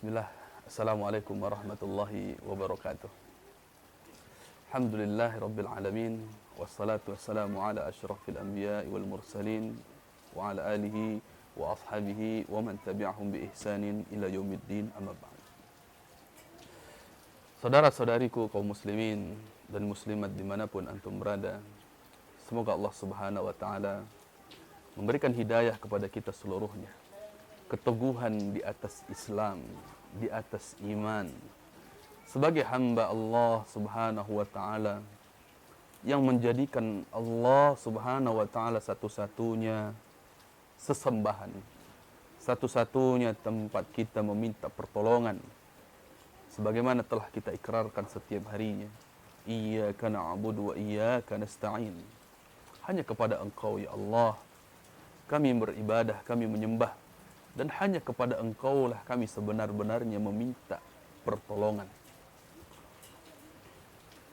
Bismillah. Assalamualaikum warahmatullahi wabarakatuh. Alhamdulillahi rabbil alamin. Wassalatu wassalamu ala asyrafil anbiya'i wal mursalin. Wa ala alihi wa ashabihi wa man tabi'ahum bi ihsanin ila yaumiddin, amma ba'd. Saudara-saudariku kaum muslimin dan muslimat dimanapun antum berada, semoga Allah subhanahu wa ta'ala memberikan hidayah kepada kita seluruhnya, keteguhan di atas Islam, di atas iman, sebagai hamba Allah subhanahu wa ta'ala, yang menjadikan Allah subhanahu wa ta'ala satu-satunya sesembahan, satu-satunya tempat kita meminta pertolongan, sebagaimana telah kita ikrarkan setiap harinya. Iyyaka na'budu wa iyyaka nasta'in. Hanya kepada Engkau ya Allah kami beribadah, kami menyembah, dan hanya kepada Engkau lah kami sebenar-benarnya meminta pertolongan.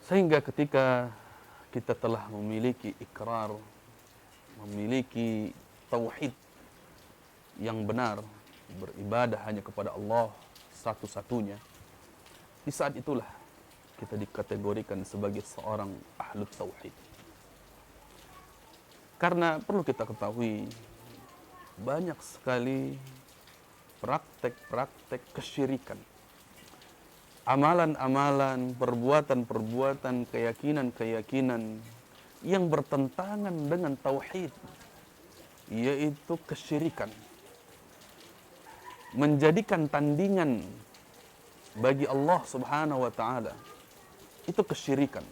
Sehingga ketika kita telah memiliki ikrar, memiliki tauhid yang benar, beribadah hanya kepada Allah satu-satunya, di saat itulah kita dikategorikan sebagai seorang ahlu tauhid. Karena perlu kita ketahui, banyak sekali praktek-praktek kesyirikan, amalan-amalan, perbuatan-perbuatan, keyakinan-keyakinan yang bertentangan dengan tauhid, yaitu kesyirikan. Menjadikan tandingan bagi Allah subhanahu wa ta'ala, itu kesyirikan.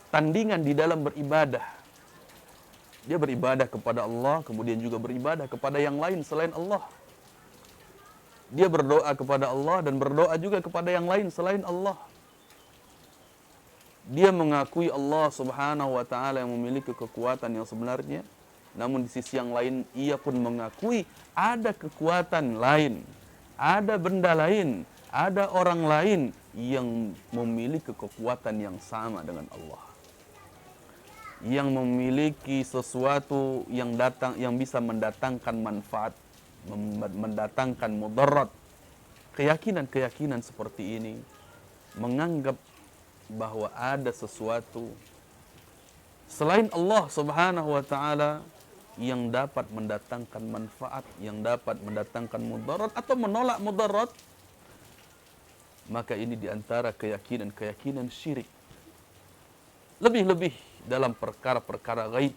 Tandingan di dalam beribadah. Dia beribadah kepada Allah, kemudian juga beribadah kepada yang lain selain Allah. Dia berdoa kepada Allah dan berdoa juga kepada yang lain selain Allah. Dia mengakui Allah subhanahu wa ta'ala yang memiliki kekuatan yang sebenarnya, namun di sisi yang lain ia pun mengakui ada kekuatan lain, ada benda lain, ada orang lain yang memiliki kekuatan yang sama dengan Allah, yang memiliki sesuatu yang bisa mendatangkan manfaat, mendatangkan mudarat. Keyakinan-keyakinan seperti ini menganggap bahwa ada sesuatu selain Allah subhanahu wa ta'ala yang dapat mendatangkan manfaat, yang dapat mendatangkan mudarat atau menolak mudarat. Maka ini diantara keyakinan-keyakinan syirik. Lebih-lebih dalam perkara-perkara gaib,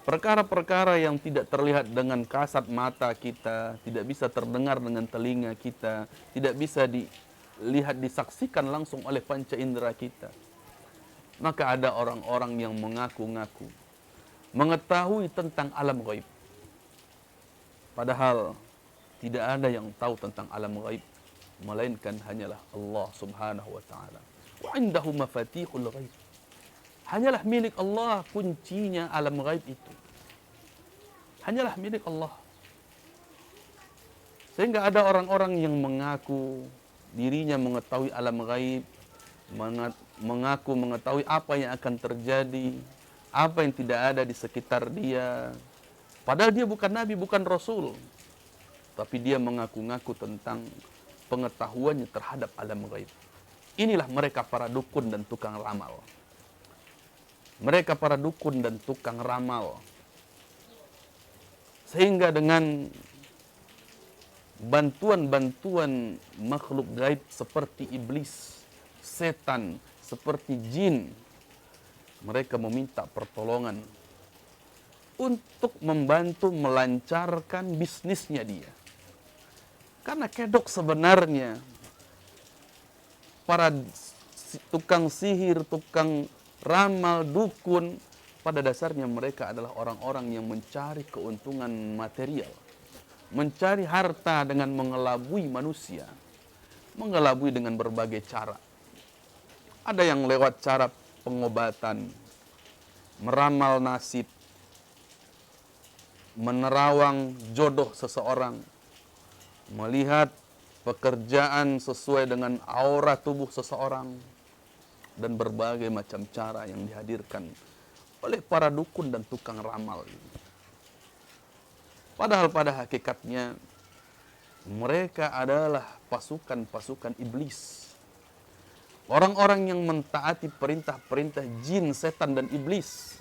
perkara-perkara yang tidak terlihat dengan kasat mata kita, tidak bisa terdengar dengan telinga kita, tidak bisa dilihat, disaksikan langsung oleh panca indera kita. Maka ada orang-orang yang mengaku-ngaku mengetahui tentang alam gaib, padahal tidak ada yang tahu tentang alam gaib melainkan hanyalah Allah subhanahu wa ta'ala. Wa indahu mafatihul ghaib. Hanyalah milik Allah kuncinya alam gaib itu. Hanyalah milik Allah. Sehingga ada orang-orang yang mengaku dirinya mengetahui alam gaib, mengaku mengetahui apa yang akan terjadi, apa yang tidak ada di sekitar dia. Padahal dia bukan nabi, bukan rasul, tapi dia mengaku-ngaku tentang pengetahuannya terhadap alam gaib. Inilah mereka para dukun dan tukang ramal. Mereka para dukun dan tukang ramal. Sehingga dengan bantuan-bantuan makhluk gaib seperti iblis, setan, seperti jin, mereka meminta pertolongan untuk membantu melancarkan bisnisnya dia. Karena kedok sebenarnya para tukang sihir, tukang ramal, dukun, pada dasarnya mereka adalah orang-orang yang mencari keuntungan material, mencari harta dengan mengelabui manusia, mengelabui dengan berbagai cara. Ada yang lewat cara pengobatan, meramal nasib, menerawang jodoh seseorang, melihat pekerjaan sesuai dengan aura tubuh seseorang, dan berbagai macam cara yang dihadirkan oleh para dukun dan tukang ramal ini. Padahal pada hakikatnya Mereka adalah pasukan-pasukan iblis. Orang-orang yang mentaati perintah-perintah jin, setan, dan iblis.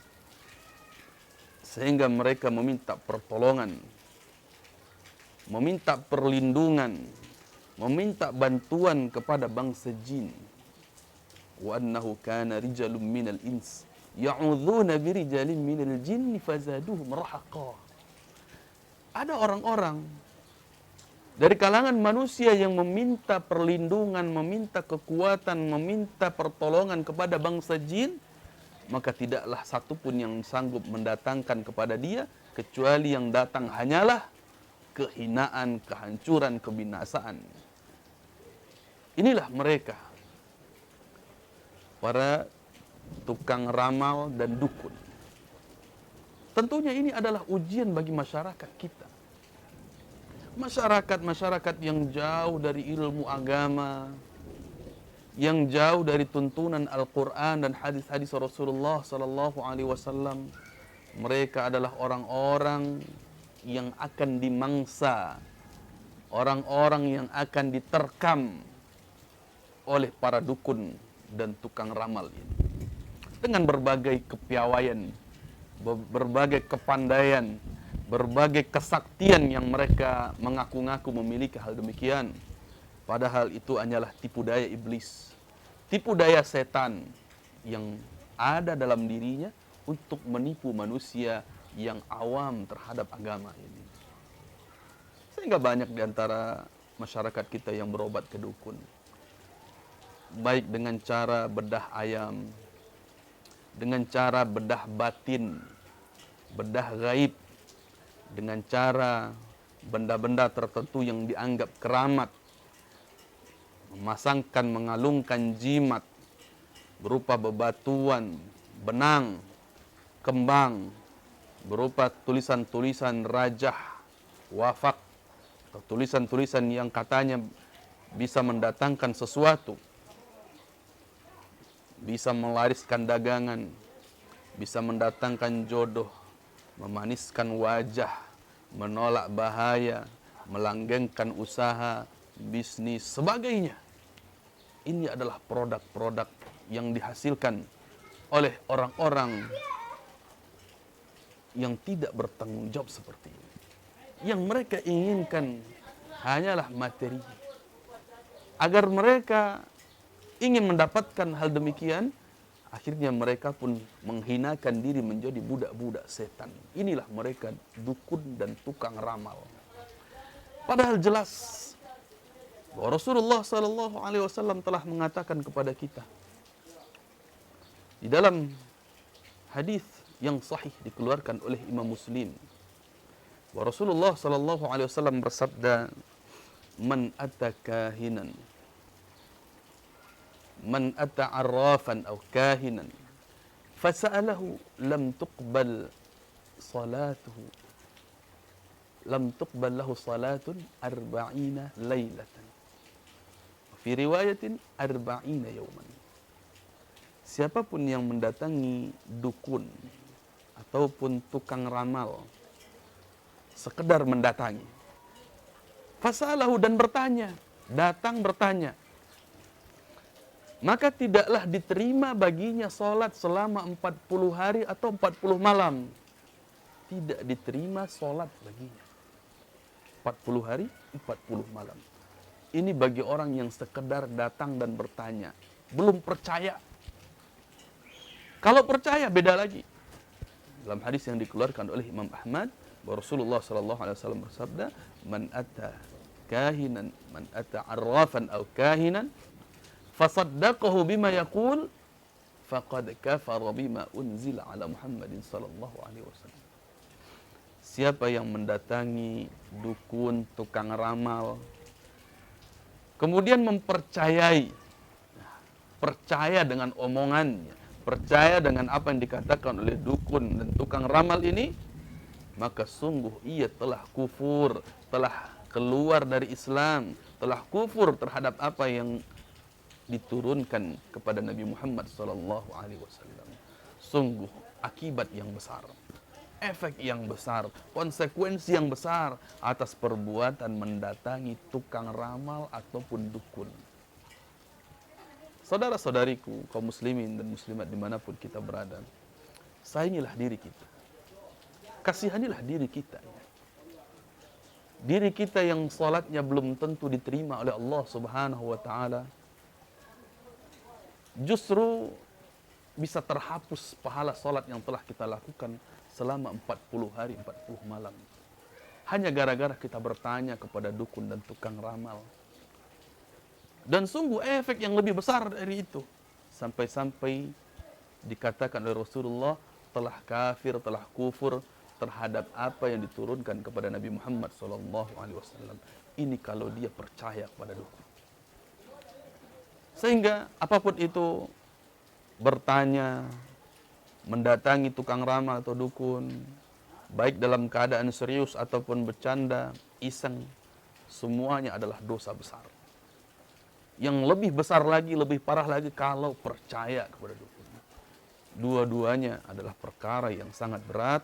Sehingga mereka meminta pertolongan, meminta perlindungan, meminta bantuan kepada bangsa jin. Wa annahu kana rijalun minal ins ya'udzuuna birijalin minal jinni fazaduhum rahaqa. Ada orang-orang dari kalangan manusia yang meminta perlindungan, meminta kekuatan, meminta pertolongan kepada bangsa jin, maka tidaklah satupun yang sanggup mendatangkan kepada dia, kecuali yang datang hanyalah kehinaan, kehancuran, kebinasaan. Inilah mereka, para tukang ramal dan dukun. Tentunya ini adalah ujian bagi masyarakat kita. Masyarakat yang jauh dari ilmu agama, yang jauh dari tuntunan Al-Quran dan hadis-hadis Rasulullah Sallallahu Alaihi Wasallam. Mereka adalah orang-orang yang akan dimangsa, orang-orang yang akan diterkam oleh para dukun dan tukang ramal ini. Dengan berbagai kepiawaian, berbagai kepandaian, berbagai kesaktian yang mereka mengaku-ngaku memiliki hal demikian. Padahal itu hanyalah tipu daya iblis, tipu daya setan yang ada dalam dirinya untuk menipu manusia yang awam terhadap agama ini. Sehingga banyak di antara masyarakat kita yang berobat ke dukun. Baik dengan cara bedah ayam, dengan cara bedah batin, bedah gaib, dengan cara benda-benda tertentu yang dianggap keramat, memasangkan, mengalungkan jimat berupa bebatuan, benang, kembang, berupa tulisan-tulisan rajah, wafak, atau tulisan-tulisan yang katanya bisa mendatangkan sesuatu, bisa melariskan dagangan, bisa mendatangkan jodoh, memaniskan wajah, menolak bahaya, melanggengkan usaha, bisnis, sebagainya. Ini adalah produk-produk yang dihasilkan oleh orang-orang yang tidak bertanggung jawab seperti ini. Yang mereka inginkan hanyalah materi. Agar mereka ingin mendapatkan hal demikian, akhirnya mereka pun menghinakan diri menjadi budak-budak setan. Inilah mereka, dukun dan tukang ramal. Padahal jelas bahwa Rasulullah Sallallahu Alaihi Wasallam telah mengatakan kepada kita di dalam hadis yang sahih dikeluarkan oleh Imam Muslim, bahwa Rasulullah Sallallahu Alaihi Wasallam bersabda, "Man ata kahinan, man ata arrafan atau kahinan, fasa'alahu lam tuqbal salatuhu, lam tuqbal lahu salatun arba'ina laylatan. Fi riwayatin arba'ina yawman." Siapapun yang mendatangi dukun ataupun tukang ramal, sekedar mendatangi, fasalahu, dan bertanya, datang bertanya, maka tidaklah diterima baginya salat selama 40 hari atau 40 malam. Tidak diterima salat baginya 40 hari, 40 malam. Ini bagi orang yang sekedar datang dan bertanya, belum percaya. Kalau percaya beda lagi. Dalam hadis yang dikeluarkan oleh Imam Ahmad, bahwa Rasulullah sallallahu alaihi wasallam bersabda, "Man ata kahinan, man ata arrafan aw kahinan, fasaddaqahu bima yaqul, faqad kafara bima unzila ala Muhammadin sallallahu alaihi wasallam." Siapa yang mendatangi dukun, tukang ramal, kemudian mempercayai, percaya dengan omongannya, percaya dengan apa yang dikatakan oleh dukun dan tukang ramal ini, maka sungguh ia telah kufur, telah keluar dari Islam, telah kufur terhadap apa yang diturunkan kepada Nabi Muhammad sallallahu alaihi wasallam. Sungguh akibat yang besar. efek yang besar, konsekuensi yang besar atas perbuatan mendatangi tukang ramal ataupun dukun. Saudara-saudariku, kaum muslimin dan muslimat dimanapun kita berada, sayangilah diri kita. Kasihanilah diri kita. Diri kita yang salatnya belum tentu diterima oleh Allah Subhanahu wa taala, justru bisa terhapus pahala salat yang telah kita lakukan selama 40 hari 40 malam. Hanya gara-gara kita bertanya kepada dukun dan tukang ramal. Dan sungguh efek yang lebih besar dari itu. Sampai-sampai dikatakan oleh Rasulullah telah kafir, telah kufur terhadap apa yang diturunkan kepada Nabi Muhammad SAW. Ini kalau dia percaya kepada dukun. Sehingga apapun itu, bertanya, mendatangi tukang ramal atau dukun, baik dalam keadaan serius ataupun bercanda, iseng, semuanya adalah dosa besar. Yang lebih besar lagi, lebih parah lagi kalau percaya kepada dukun. Dua-duanya adalah perkara yang sangat berat,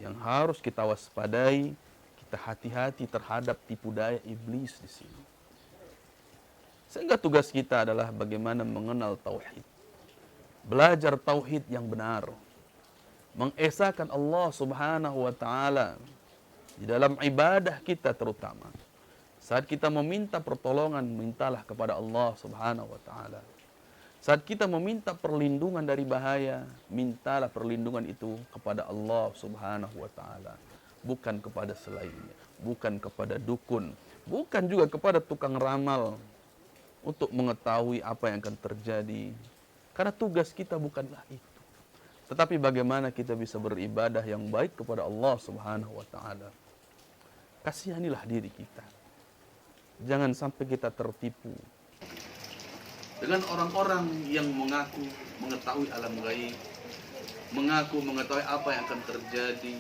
yang harus kita waspadai, kita hati-hati terhadap tipu daya iblis di sini. Sehingga tugas kita adalah bagaimana mengenal tauhid. Belajar tauhid yang benar, mengesahkan Allah Subhanahu wa taala di dalam ibadah kita terutama. Saat kita meminta pertolongan, mintalah kepada Allah Subhanahu wa taala. Saat kita meminta perlindungan dari bahaya, mintalah perlindungan itu kepada Allah Subhanahu wa taala, bukan kepada selainnya, bukan kepada dukun, bukan juga kepada tukang ramal untuk mengetahui apa yang akan terjadi. Karena tugas kita bukanlah itu. Tetapi bagaimana kita bisa beribadah yang baik kepada Allah Subhanahu wa taala. Kasihanilah diri kita. Jangan sampai kita tertipu dengan orang-orang yang mengaku mengetahui alam gaib, mengaku mengetahui apa yang akan terjadi,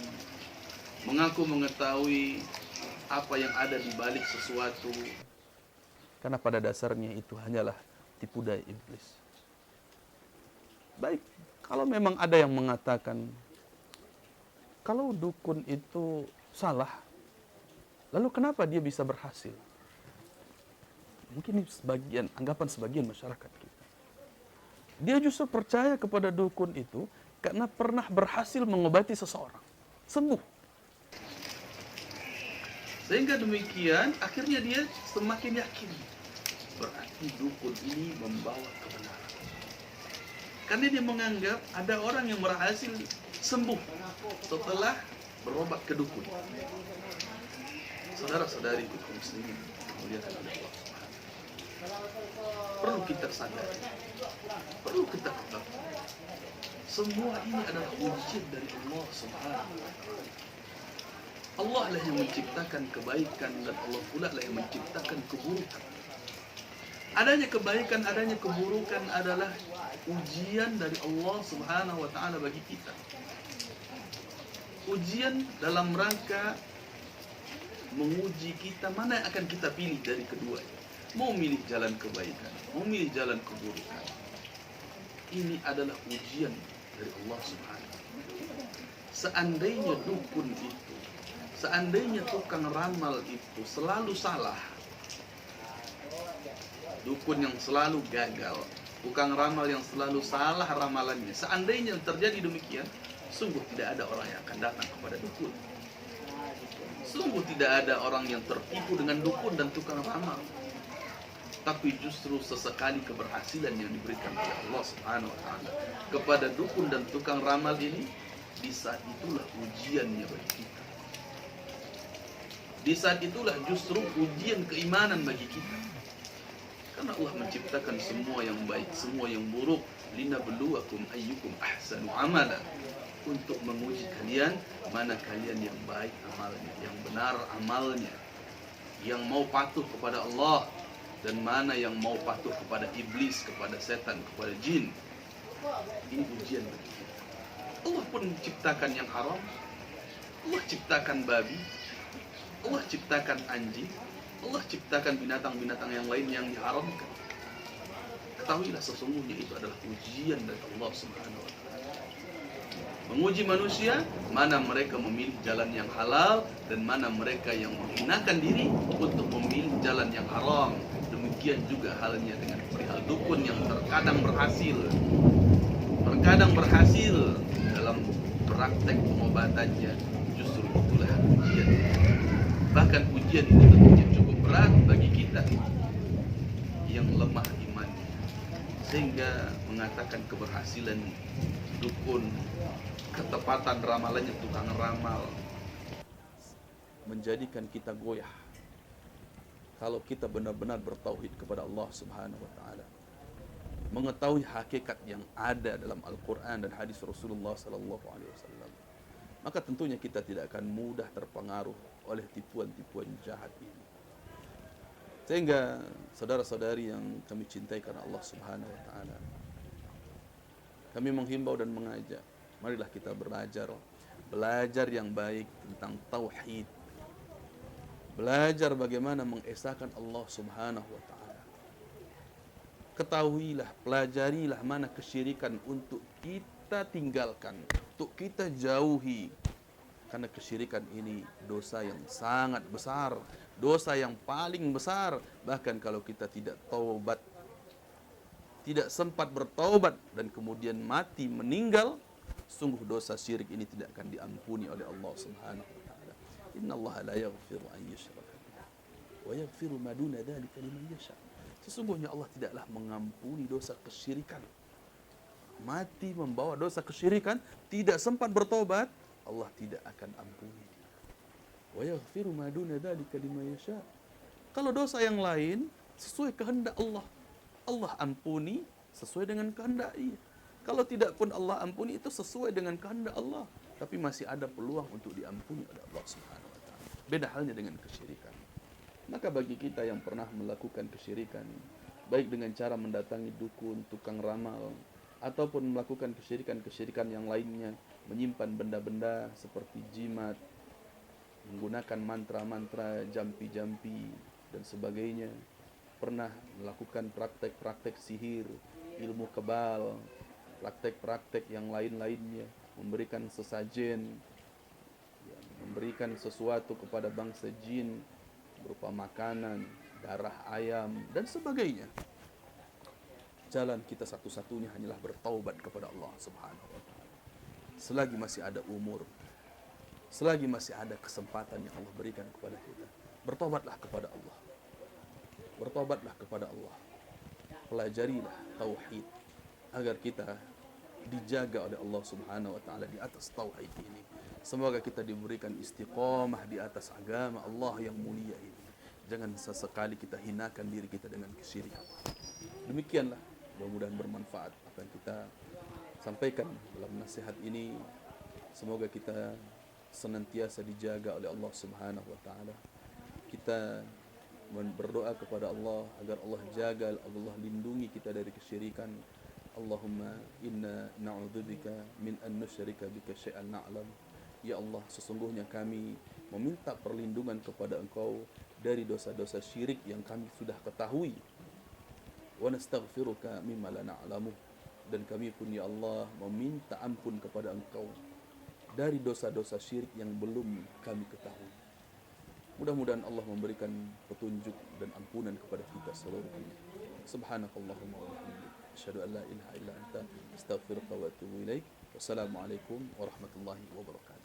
mengaku mengetahui apa yang ada di balik sesuatu. Karena pada dasarnya itu hanyalah tipu daya iblis. Baik, kalau memang ada yang mengatakan kalau dukun itu salah, lalu kenapa dia bisa berhasil? Mungkin ini anggapan sebagian masyarakat kita. Dia justru percaya kepada dukun itu karena pernah berhasil mengobati seseorang, sembuh. Sehingga demikian, akhirnya dia semakin yakin. Berarti dukun ini membawa kebenaran. Karena dia menganggap ada orang yang berhasil sembuh setelah berobat ke dukun. Saudara-saudari kaum muslimin dimuliakan oleh Allah Subhanahu. Perlu kita sadari, perlu kita ketahui, semua ini adalah ujian dari Allah Subhanahu. Allah lah yang menciptakan kebaikan dan Allah pula lah yang menciptakan keburukan. Adanya kebaikan, adanya keburukan adalah ujian dari Allah Subhanahu wa taala bagi kita. Ujian dalam rangka menguji kita mana yang akan kita pilih dari keduanya. Mau milih jalan kebaikan, mau milih jalan keburukan. Ini adalah ujian dari Allah Subhanahu. Seandainya dukun itu, seandainya tukang ramal itu selalu salah, dukun yang selalu gagal, tukang ramal yang selalu salah ramalannya, seandainya terjadi demikian, sungguh tidak ada orang yang akan datang kepada dukun. Sungguh tidak ada orang yang tertipu dengan dukun dan tukang ramal. Tapi justru sesekali keberhasilan yang diberikan oleh Allah Subhanahu wa taala kepada dukun dan tukang ramal ini, di saat itulah ujiannya bagi kita. Di saat itulah justru ujian keimanan bagi kita. Karena Allah menciptakan semua yang baik, semua yang buruk, linabluwakum ayyukum ahsanu amala, untuk menguji kalian mana kalian yang baik amalnya, yang benar amalnya, yang mau patuh kepada Allah dan mana yang mau patuh kepada iblis, kepada setan, kepada jin. Ini ujian bagi kita. Allah pun menciptakan yang haram, Allah ciptakan babi, Allah ciptakan anjing, Allah ciptakan binatang-binatang yang lain yang diharamkan. Ketahuilah sesungguhnya itu adalah ujian dari Allah Subhanahu wa taala. menguji manusia, mana mereka memilih jalan yang halal dan mana mereka yang menghinakan diri untuk memilih jalan yang haram. Demikian juga halnya dengan perihal dukun yang terkadang berhasil dalam praktek pengobatannya. Justru itulah ujian. Bahkan ujian ini tentunya cukup berat bagi kita yang lemah imannya, sehingga mengatakan keberhasilan dukun, ketepatan ramalannya tukang ramal, menjadikan kita goyah kalau kita benar-benar bertauhid kepada Allah Subhanahu wa taala, mengetahui hakikat yang ada dalam Al-Qur'an dan hadis Rasulullah sallallahu alaihi wasallam. Maka tentunya kita tidak akan mudah terpengaruh oleh tipuan-tipuan jahat ini. Sehingga saudara-saudari yang kami cintai karena Allah Subhanahu wa taala, kami menghimbau dan mengajak, marilah kita belajar yang baik tentang tauhid. Belajar bagaimana mengesahkan Allah Subhanahu wa taala. Ketahuilah, pelajarilah mana kesyirikan untuk kita tinggalkan, untuk kita jauhi. Karena kesyirikan ini dosa yang sangat besar, dosa yang paling besar. Bahkan kalau kita tidak taubat, tidak sempat bertaubat dan kemudian mati meninggal, sungguh dosa syirik ini tidak akan diampuni oleh Allah Subhanahu wa taala. Innallaha la yaghfiru an yushraka bihi wa yaghfiru ma duna dzalika liman yasha. Sesungguhnya Allah tidaklah mengampuni dosa kesyirikan. Mati membawa dosa kesyirikan, tidak sempat bertobat, Allah tidak akan ampuni. Wa yaghfiru ma duna dzalika liman yasha. Kalau dosa yang lain sesuai kehendak Allah, Allah ampuni sesuai dengan kehendak Ia. Kalau tidak pun Allah ampuni, itu sesuai dengan kehendak Allah, tapi masih ada peluang untuk diampuni oleh Allah Subhanahu wa taala. Beda halnya dengan kesyirikan. Maka bagi kita yang pernah melakukan kesyirikan, baik dengan cara mendatangi dukun, tukang ramal, ataupun melakukan kesyirikan-kesyirikan yang lainnya, menyimpan benda-benda seperti jimat, menggunakan mantra-mantra, jampi-jampi dan sebagainya, pernah melakukan praktek-praktek sihir, ilmu kebal, praktek-praktek yang lain-lainnya, memberikan sesajen, memberikan sesuatu kepada bangsa jin berupa makanan, darah ayam dan sebagainya. Jalan kita satu-satunya hanyalah bertaubat kepada Allah Subhanahu wa taala. Selagi masih ada umur, selagi masih ada kesempatan yang Allah berikan kepada kita, bertobatlah kepada Allah. Bertobatlah kepada Allah. Pelajarilah tauhid agar kita dijaga oleh Allah Subhanahu wa taala di atas tauhid ini. Semoga kita diberikan istiqamah di atas agama Allah yang mulia ini. Jangan sesekali kita hinakan diri kita dengan kesyirikan. Demikianlah, mudah-mudahan bermanfaat apa yang kita sampaikan dalam nasihat ini. Semoga kita senantiasa dijaga oleh Allah Subhanahu wa taala. Kita berdoa kepada Allah agar Allah jaga, Allah lindungi kita dari kesyirikan. Allahumma inna na'udzubika min an nusyrika bika syai'an na'lam. Ya Allah, sesungguhnya kami meminta perlindungan kepada Engkau dari dosa-dosa syirik yang kami sudah ketahui. Wa nastaghfiruka mimma la na'lamu. Dan kami pun ya Allah meminta ampun kepada Engkau dari dosa-dosa syirik yang belum kami ketahui. Mudah-mudahan Allah memberikan petunjuk dan ampunan kepada kita seluruhnya. Subhanakallahumma wa bihamdika, asyhadu an la ilaha illa anta, astaghfiruka wa atubu ilaik. Wassalamualaikum warahmatullahi wabarakatuh.